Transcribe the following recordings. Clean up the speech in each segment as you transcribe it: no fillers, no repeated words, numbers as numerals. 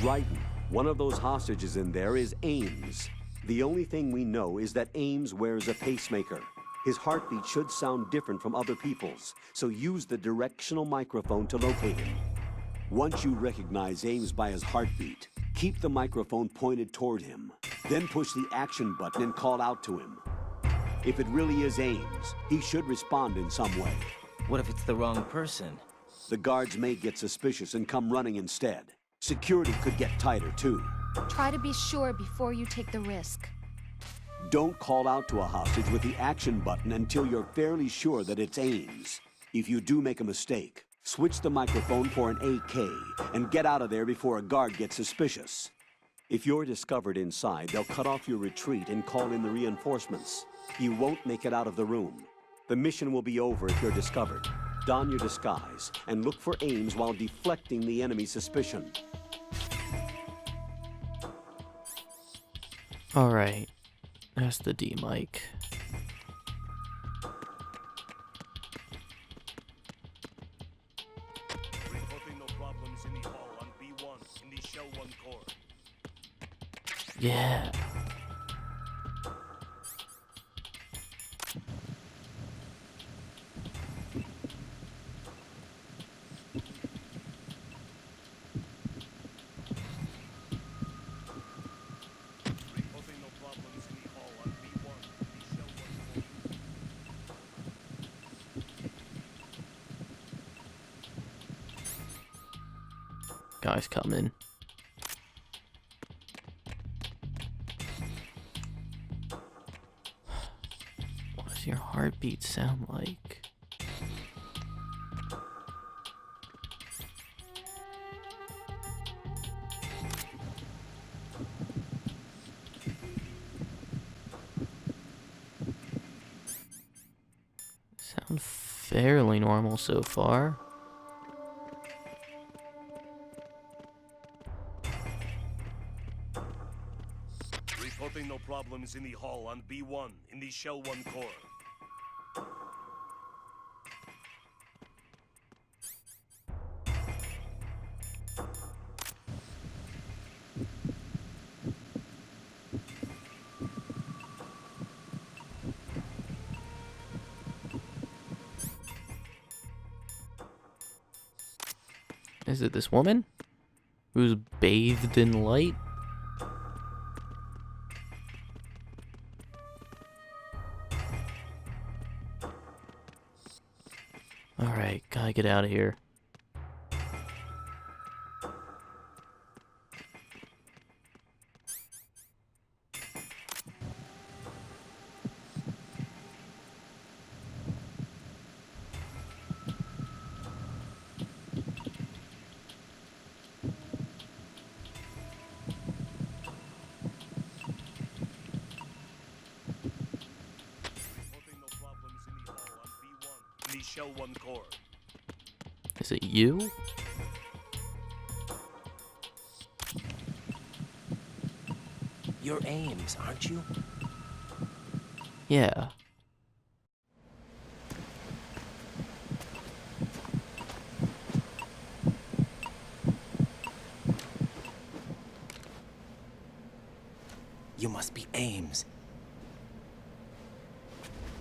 Right. One of those hostages in there is Ames. The only thing we know is that Ames wears a pacemaker. His heartbeat should sound different from other people's, so use the directional microphone to locate him. Once you recognize Ames by his heartbeat, keep the microphone pointed toward him. Then push the action button and call out to him. If it really is Ames, he should respond in some way. What if it's the wrong person? The guards may get suspicious and come running instead. Security could get tighter, too. Try to be sure before you take the risk. Don't call out to a hostage with the action button until you're fairly sure that it's Ames. If you do make a mistake, switch the microphone for an AK and get out of there before a guard gets suspicious. If you're discovered inside, they'll cut off your retreat and call in the reinforcements. You won't make it out of the room. The mission will be over if you're discovered. Don your disguise and look for Ames while deflecting the enemy's suspicion. Alright. That's the D mic. Reporting no problems in the hall on B1 in the Shell 1 core. Yeah. Reporting no problems in the hall on B1 in the Shell 1 core. Guys coming. What does your heartbeat sound like? Sound fairly normal so far. Reporting no problems in the hall on B1 in the Shell 1 core. Is it this woman? Who's bathed in light? Alright, gotta get out of here. Reporting no problems in the hall on B1 in the Shell 1 core. Is it you? You're Ames, aren't you? Yeah. You must be Ames.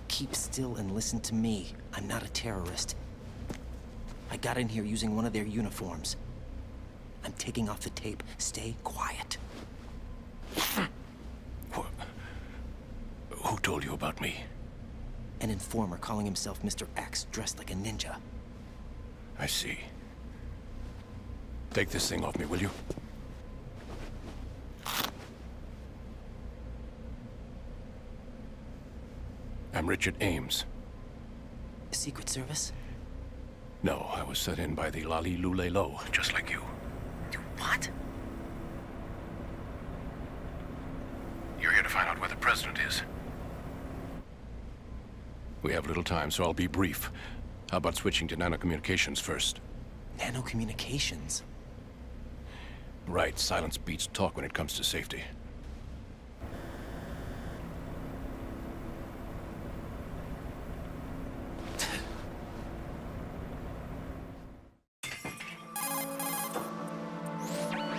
Keep still and listen to me. I'm not a terrorist. I got in here using one of their uniforms. I'm taking off the tape. Stay quiet. Who told you about me? An informer calling himself Mr. X, dressed like a ninja. I see. Take this thing off me, will you? I'm Richard Ames. Secret Service? No, I was sent in by the Lali Lule Lo, just like you. What? You're here to find out where the president is. We have little time, so I'll be brief. How about switching to nanocommunications first? Nanocommunications? Right, silence beats talk when it comes to safety.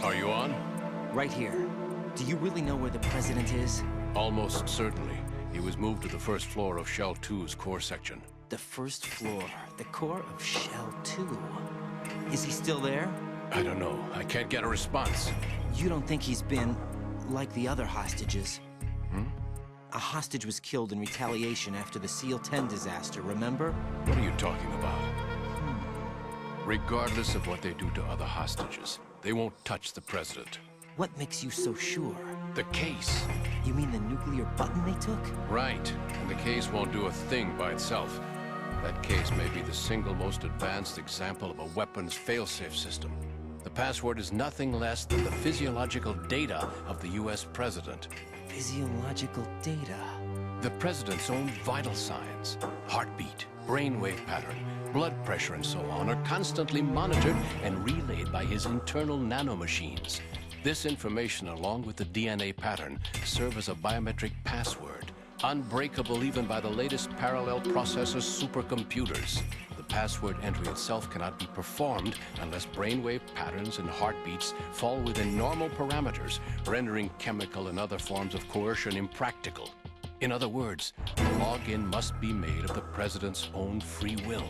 Are you you on? Right here. Do you really know where the president is? Almost certainly. He was moved to the first floor of Shell 2's core section. The first floor. The core of Shell 2. Is he still there? I don't know. I can't get a response. You don't think he's been like the other hostages? A hostage was killed in retaliation after the SEAL 10 disaster, remember? What are you talking about? Regardless of what they do to other hostages, they won't touch the president. What makes you so sure? The case. You mean the nuclear button they took? Right. And the case won't do a thing by itself. That case may be the single most advanced example of a weapons failsafe system. The password is nothing less than the physiological data of the US president. Physiological data. The president's own vital signs, heartbeat, brainwave pattern, blood pressure and so on are constantly monitored and relayed by his internal nanomachines. This information, along with the DNA pattern, serve as a biometric password, unbreakable even by the latest parallel processor supercomputers. The password entry itself cannot be performed unless brainwave patterns and heartbeats fall within normal parameters, rendering chemical and other forms of coercion impractical. In other words, the login must be made of the president's own free will.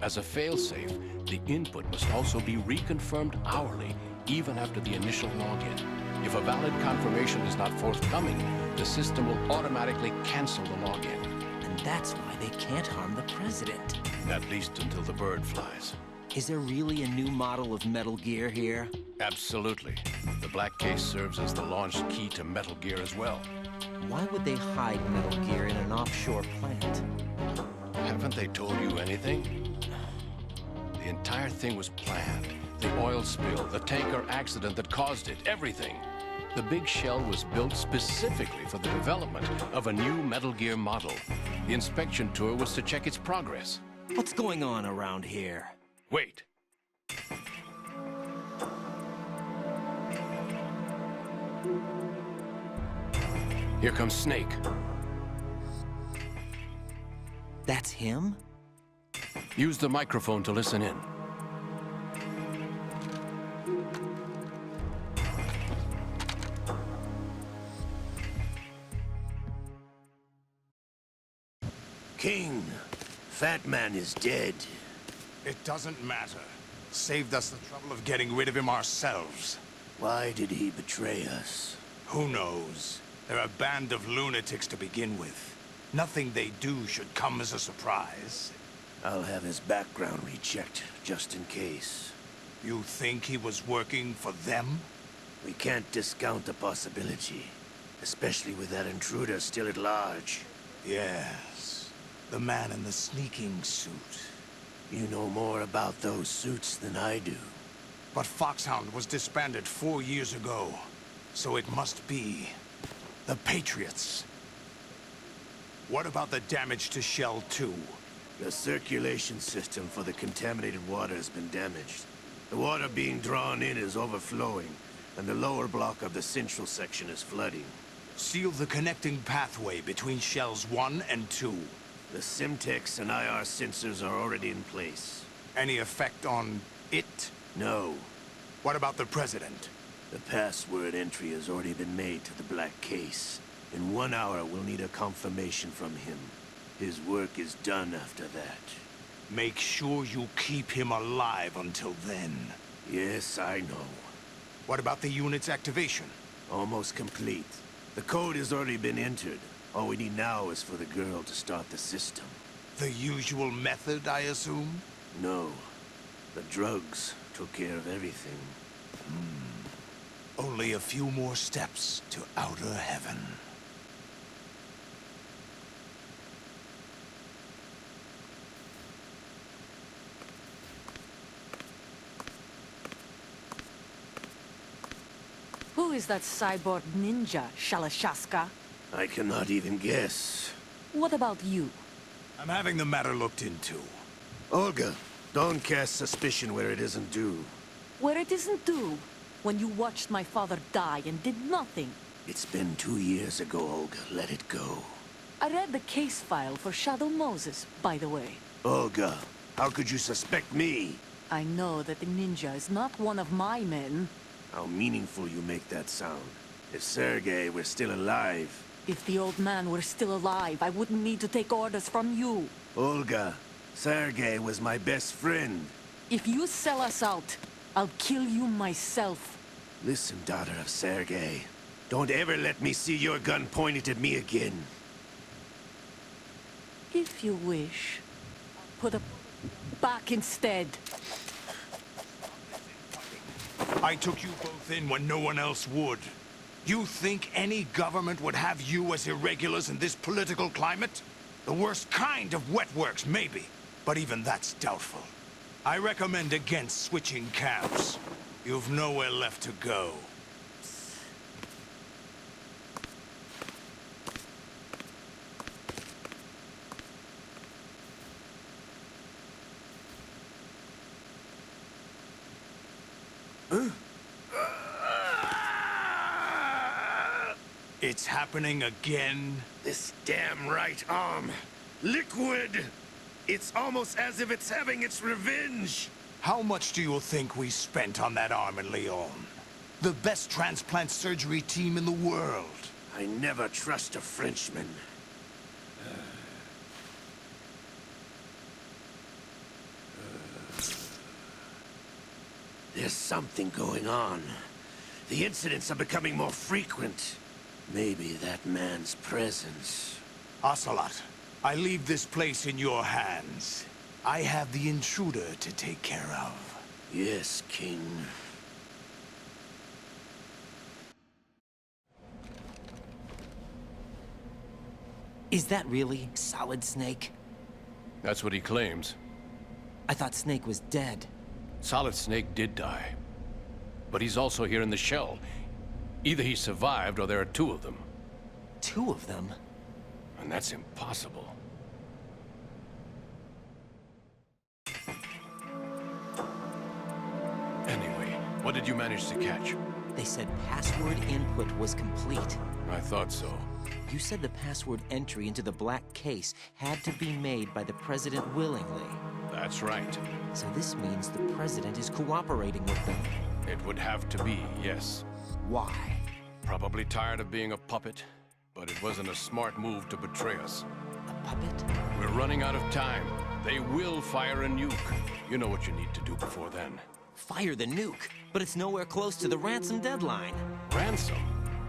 As a failsafe, the input must also be reconfirmed hourly, even after the initial login. If a valid confirmation is not forthcoming, the system will automatically cancel the login. And that's why they can't harm the president. At least until the bird flies. Is there really a new model of Metal Gear here? Absolutely. The black case serves as the launch key to Metal Gear as well. Why would they hide Metal Gear in an offshore plant? Haven't they told you anything? The entire thing was planned. The oil spill, the tanker accident that caused it, everything. The big shell was built specifically for the development of a new Metal Gear model. The inspection tour was to check its progress. What's going on around here? Wait. Here comes Snake. That's him? Use the microphone to listen in. King, Fat Man is dead. It doesn't matter. Saved us the trouble of getting rid of him ourselves. Why did he betray us? Who knows? They're a band of lunatics to begin with. Nothing they do should come as a surprise. I'll have his background rechecked, just in case. You think he was working for them? We can't discount the possibility. Especially with that intruder still at large. Yes. The man in the sneaking suit. You know more about those suits than I do. But Foxhound was disbanded 4 years ago. So it must be the Patriots. What about the damage to Shell 2? The circulation system for the contaminated water has been damaged. The water being drawn in is overflowing, and the lower block of the central section is flooding. Seal the connecting pathway between Shells 1 and 2. The Simtex and IR sensors are already in place. Any effect on it? No. What about the President? The password entry has already been made to the black case. In 1 hour, we'll need a confirmation from him. His work is done after that. Make sure you keep him alive until then. Yes, I know. What about the unit's activation? Almost complete. The code has already been entered. All we need now is for the girl to start the system. The usual method, I assume? No. The drugs took care of everything. Only a few more steps to outer heaven. Who is that cyborg ninja, Shalashaska? I cannot even guess. What about you? I'm having the matter looked into. Olga, don't cast suspicion where it isn't due. Where it isn't due, when you watched my father die and did nothing. It's been 2 years ago, Olga. Let it go. I read the case file for Shadow Moses, by the way. Olga, how could you suspect me? I know that the ninja is not one of my men. how meaningful you make that sound. If Sergei were still alive... If the old man were still alive, I wouldn't need to take orders from you. Olga, Sergei was my best friend. If you sell us out, I'll kill you myself. Listen, daughter of Sergei. Don't ever let me see your gun pointed at me again. If you wish, I'll put a back instead. I took you both in when no one else would. You think any government would have you as irregulars in this political climate? The worst kind of wet works, maybe. But even that's doubtful. I recommend against switching camps. You've nowhere left to go. It's happening again? This damn right arm. Liquid! It's almost as if it's having its revenge! How much do you think we spent on that arm in Lyon? The best transplant surgery team in the world. I never trust a Frenchman. There's something going on. The incidents are becoming more frequent. Maybe that man's presence. Ocelot, I leave this place in your hands. I have the intruder to take care of. Yes, King. Is that really Solid Snake? That's what he claims. I thought Snake was dead. Solid Snake did die. But he's also here in the shell. Either he survived or there are two of them. Two of them? And that's impossible. Anyway, what did you manage to catch? They said password input was complete. I thought so. You said the password entry into the black case had to be made by the President willingly. That's right. So this means the President is cooperating with them. It would have to be, yes. Why? Probably tired of being a puppet, but it wasn't a smart move to betray us. A puppet? We're running out of time. They will fire a nuke. You know what you need to do before then. Fire the nuke, but it's nowhere close to the ransom deadline. Ransom?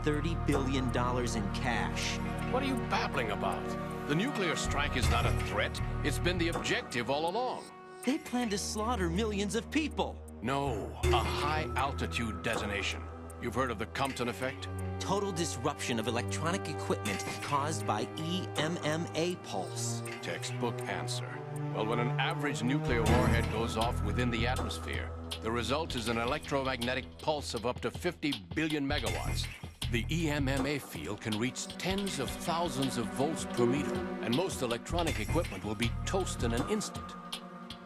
$30 billion in cash. What are you babbling about? The nuclear strike is not a threat. It's been the objective all along. They plan to slaughter millions of people. No, a high-altitude detonation. You've heard of the Compton effect? Total disruption of electronic equipment caused by EMMA pulse. Textbook answer. Well, when an average nuclear warhead goes off within the atmosphere, the result is an electromagnetic pulse of up to 50 billion megawatts. The EMMA field can reach tens of thousands of volts per meter, and most electronic equipment will be toast in an instant.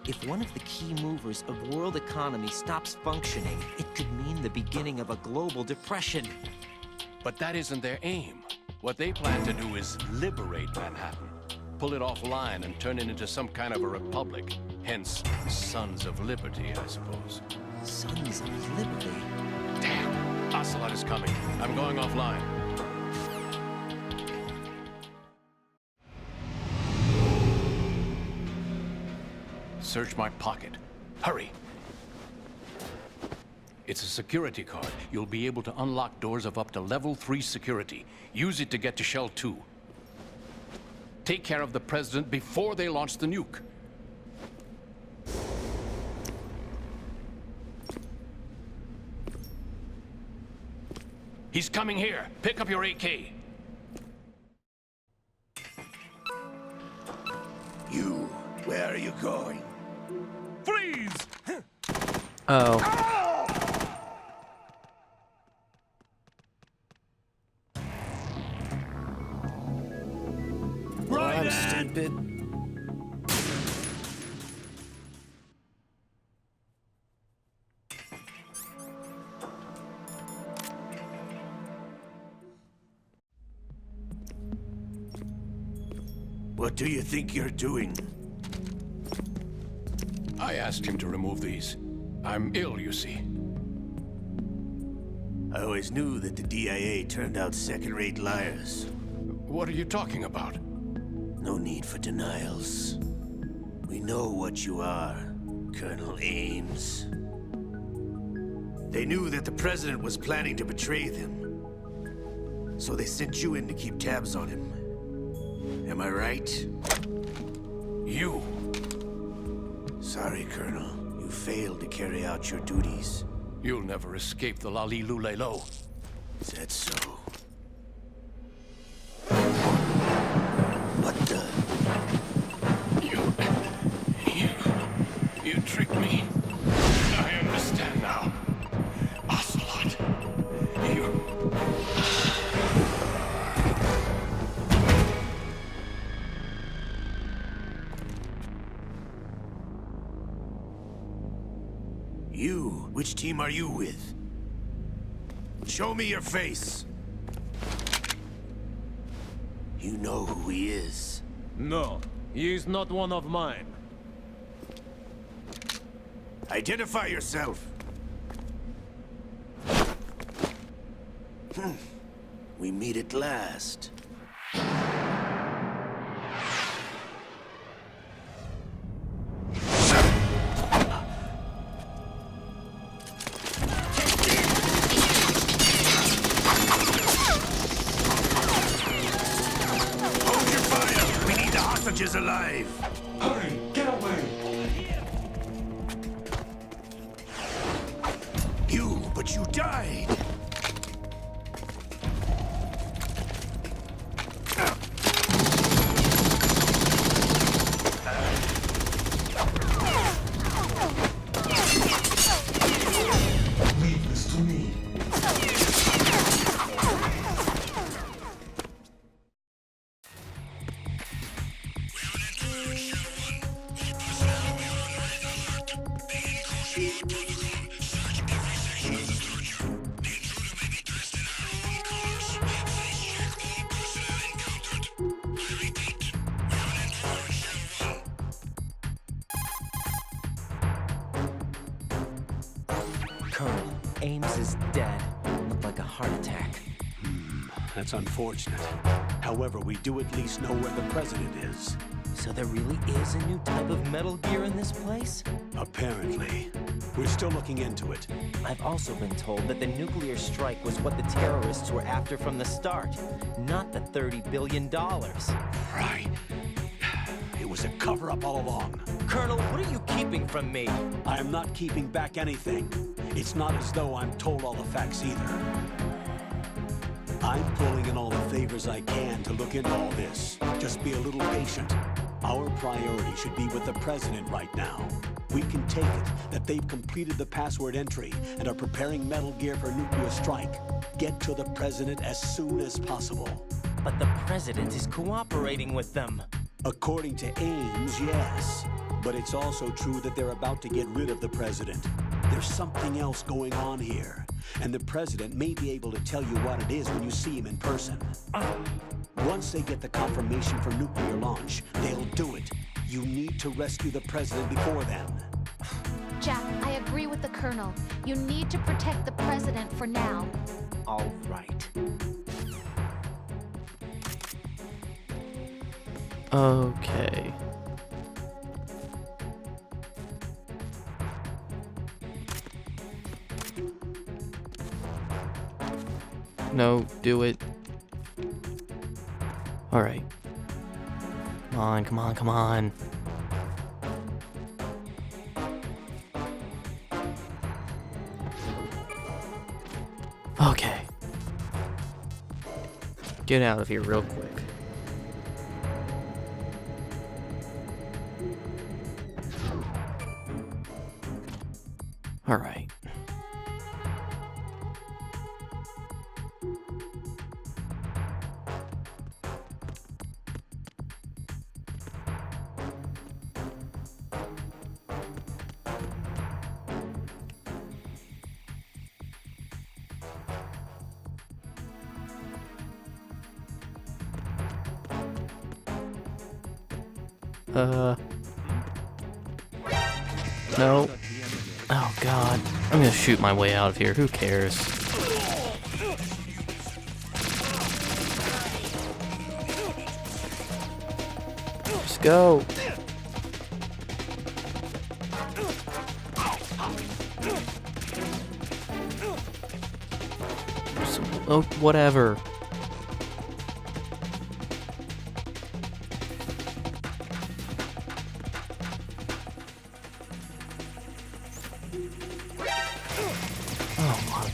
If one of the key movers of world economy stops functioning, it could mean the beginning of a global depression. But that isn't their aim. What they plan to do is liberate Manhattan. Pull it offline and turn it into some kind of a republic. Hence, Sons of Liberty, I suppose. Sons of Liberty? Damn! Ocelot is coming. I'm going offline. Search my pocket. Hurry! It's a security card. You'll be able to unlock doors of up to level 3 security. Use it to get to Shell 2. Take care of the President before they launch the nuke. He's coming here. Pick up your AK. You, where are you going? Freeze! Oh. I'm stupid. What do you think you're doing? I asked him to remove these. I'm ill, you see. I always knew that the DIA turned out second-rate liars. What are you talking about? No need for denials. We know what you are, Colonel Ames. They knew that the President was planning to betray them. So they sent you in to keep tabs on him. Am I right? You. Sorry, Colonel. You failed to carry out your duties. You'll never escape the Lali Lulelo. Is that so? What the? You tricked me. I understand now. Ocelot. You? Which team are you with? Show me your face. You know who he is. No, he is not one of mine. Identify yourself. We meet at last. Hold your fire! We need the hostages alive! Hurry, get away! But you died! Leave this to me. Colonel, Ames is dead. Looked like a heart attack. That's unfortunate. However, we do at least know where the President is. So there really is a new type of Metal Gear in this place? Apparently. We're still looking into it. I've also been told that the nuclear strike was what the terrorists were after from the start, not the $30 billion. Right. It was a cover-up all along. Colonel, what are you keeping from me? I am not keeping back anything. It's not as though I'm told all the facts either. I'm pulling in all the favors I can to look into all this. Just be a little patient. Our priority should be with the President right now. We can take it that they've completed the password entry and are preparing Metal Gear for nuclear strike. Get to the President as soon as possible. But the President is cooperating with them. According to Ames, yes. But it's also true that they're about to get rid of the President. There's something else going on here. And the President may be able to tell you what it is when you see him in person. Once they get the confirmation for nuclear launch, they'll do it. You need to rescue the President before then. Jack, I agree with the Colonel. You need to protect the President for now. All right. Okay. No, do it. Alright. Come on, come on, come on. Okay. Get out of here real quick. Alright. No. Oh god. I'm gonna shoot my way out of here. Who cares? go. Oh, whatever. Oh my.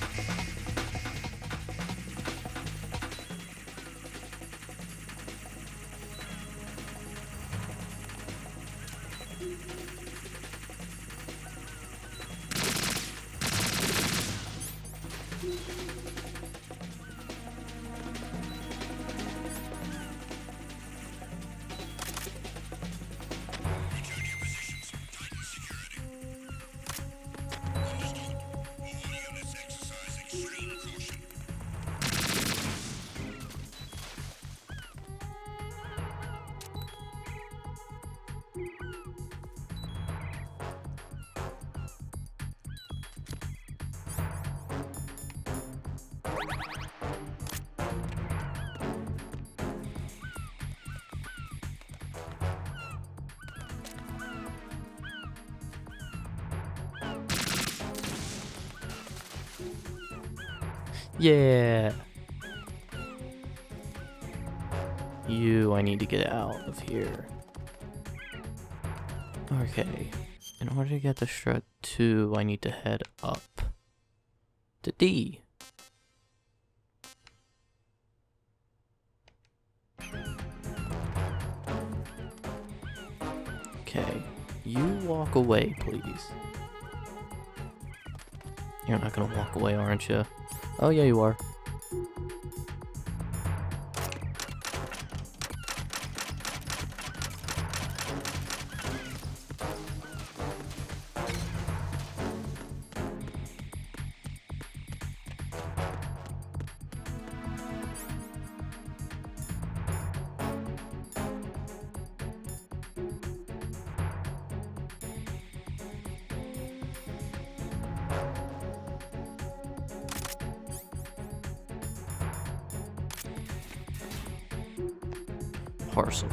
Yeah. I need to get out of here. Okay. In order to get the strut 2, I need to head up to D. Okay. You walk away, please. You're not gonna walk away, aren't you? Oh, yeah, you are. Parcel.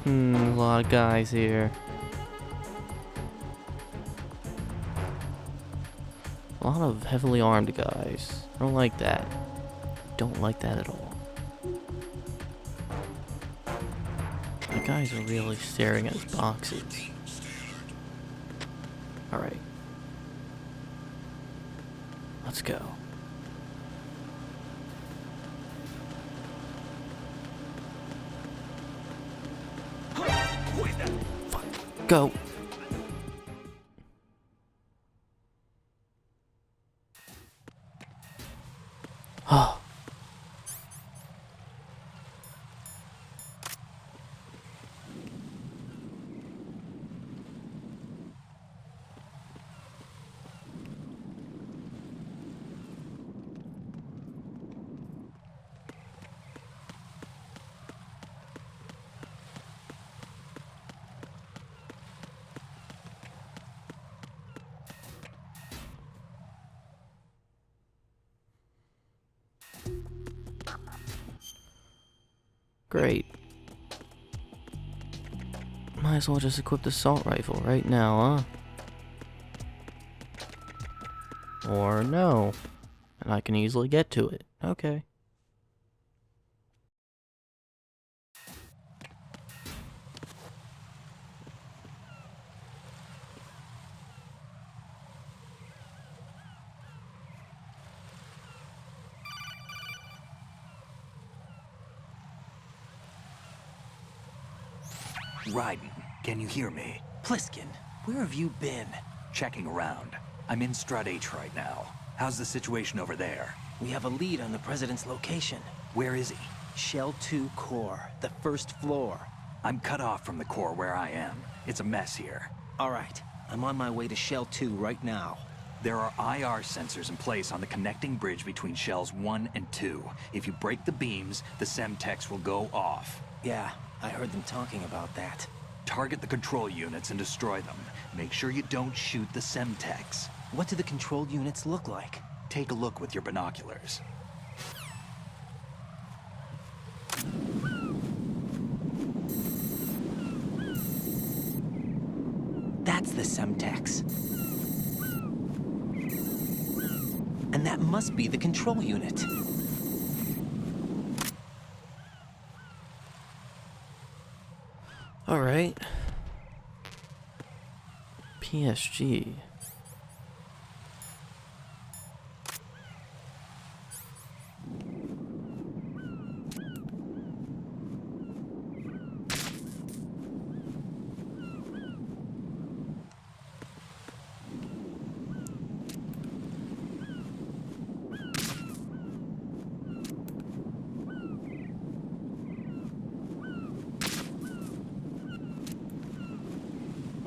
A lot of guys here. A lot of heavily armed guys. I don't like that. Don't like that at all. The guys are really staring at his boxes. Alright. Let's go. Fuck. Go. Oh. Great. Might as well just equip the assault rifle right now, huh? Or no. And I can easily get to it. Okay. Raiden, can you hear me? Pliskin, where have you been? Checking around. I'm in Strut H right now. How's the situation over there? We have a lead on the president's location. Where is he? Shell 2 core, the first floor. I'm cut off from the core where I am. It's a mess here. All right, I'm on my way to Shell 2 right now. There are IR sensors in place on the connecting bridge between Shells 1 and 2. If you break the beams, the Semtex will go off. Yeah, I heard them talking about that. Target the control units and destroy them. Make sure you don't shoot the Semtex. What do the control units look like? Take a look with your binoculars. That's the Semtex. And that must be the control unit. All right. PSG.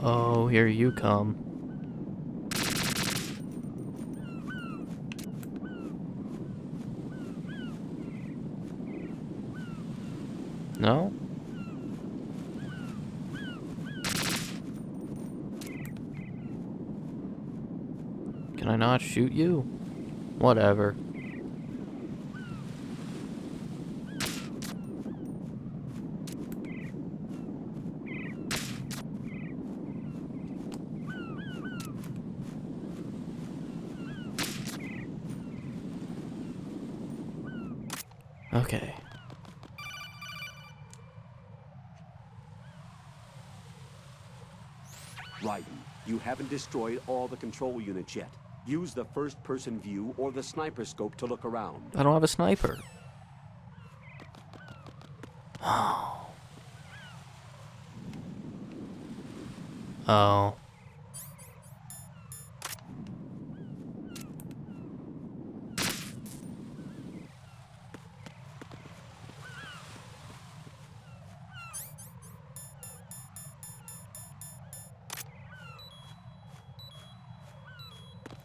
Oh, here you come. No? Can I not shoot you? Whatever. Okay. Raiden, you haven't destroyed all the control units yet. Use the first-person view or the sniper scope to look around. I don't have a sniper. Oh. Oh.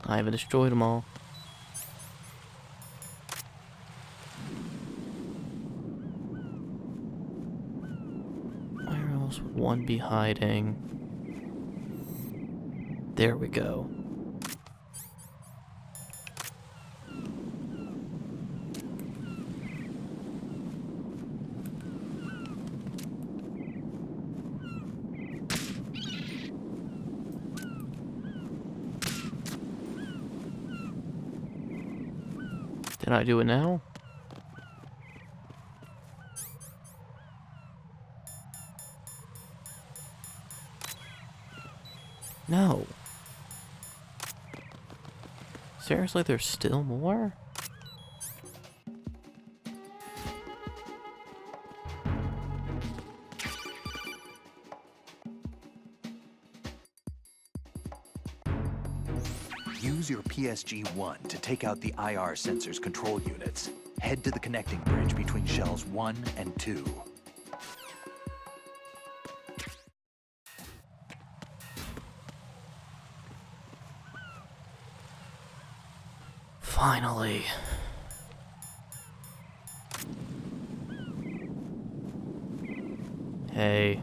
I haven't destroyed them all. Where else would one be hiding? There we go. Did I do it now? No. Seriously, there's still more? Use your PSG-1 to take out the IR sensor's control units. Head to the connecting bridge between shells 1 and 2. Finally. Hey.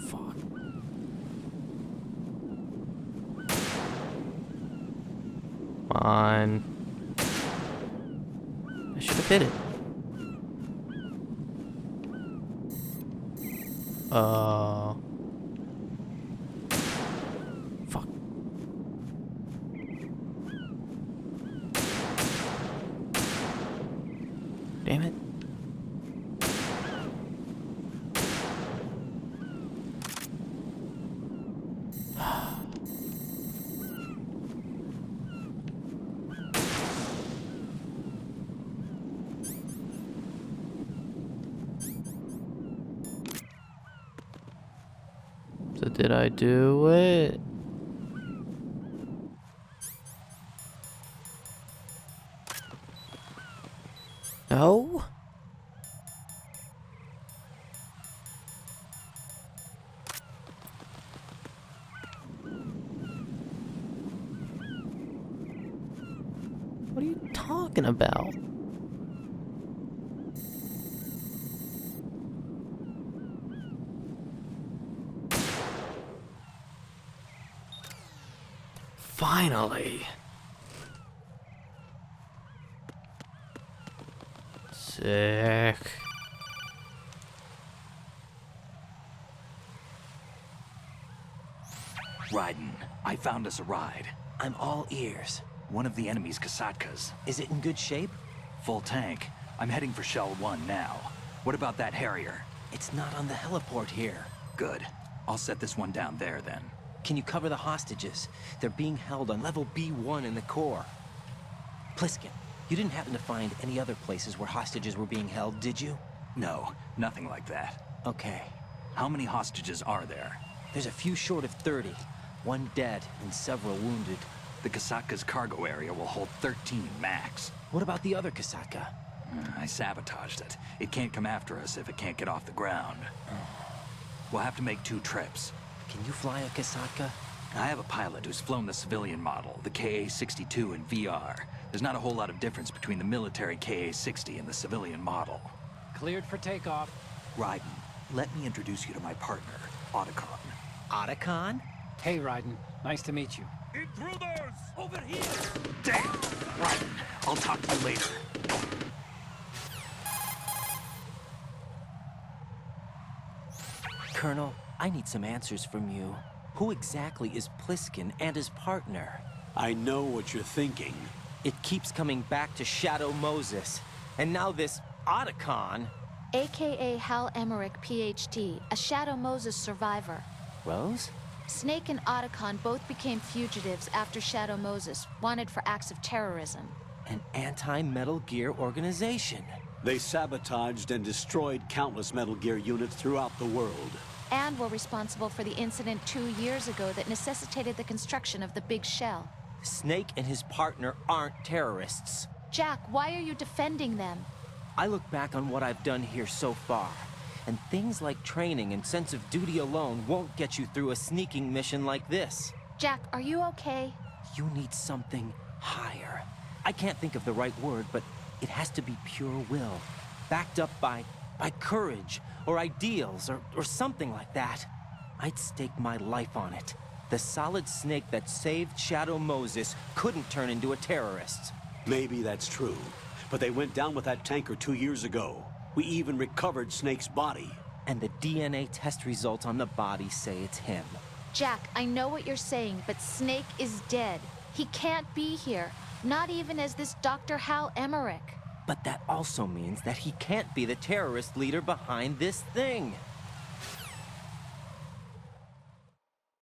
Fuck. Come on. I should have hit it. Fuck. Damn it. So did I do it? No? What are you talking? talking about? Finally. Sick. Raiden, I found us a ride. I'm all ears. One of the enemy's Kasatkas. Is it in good shape? Full tank. I'm heading for Shell 1 now. What about that Harrier? It's not on the heliport here. Good. I'll set this one down there then. Can you cover the hostages? They're being held on level B1 in the core. Pliskin, you didn't happen to find any other places where hostages were being held, did you? No, nothing like that. Okay. How many hostages are there? There's a few short of 30. One dead and several wounded. The Kasatka's cargo area will hold 13 max. What about the other Kasatka? I sabotaged it. It can't come after us if it can't get off the ground. We'll have to make 2 trips. Can you fly a Kasatka? I have a pilot who's flown the civilian model, the KA-62 in VR. There's not a whole lot of difference between the military KA-60 and the civilian model. Cleared for takeoff. Raiden, let me introduce you to my partner, Otacon. Otacon? Hey, Raiden. Nice to meet you. Intruders! Over here! Damn! Raiden, I'll talk to you later. Colonel, I need some answers from you. Who exactly is Pliskin and his partner? I know what you're thinking. It keeps coming back to Shadow Moses. And now this Otacon. AKA Hal Emmerich, PhD, a Shadow Moses survivor. Rose? Snake and Otacon both became fugitives after Shadow Moses, wanted for acts of terrorism. An anti-Metal Gear organization. They sabotaged and destroyed countless Metal Gear units throughout the world. And were responsible for the incident 2 years ago that necessitated the construction of the Big Shell. Snake and his partner aren't terrorists. Jack, why are you defending them? I look back on what I've done here so far, and things like training and sense of duty alone won't get you through a sneaking mission like this. Jack, are you okay? You need something higher. I can't think of the right word, but it has to be pure will, backed up by courage, or ideals, or something like that. I'd stake my life on it. The solid Snake that saved Shadow Moses couldn't turn into a terrorist. Maybe that's true, but they went down with that tanker 2 years ago. We even recovered Snake's body. And the DNA test results on the body say it's him. Jack, I know what you're saying, but Snake is dead. He can't be here, not even as this Dr. Hal Emmerich. But that also means that he can't be the terrorist leader behind this thing.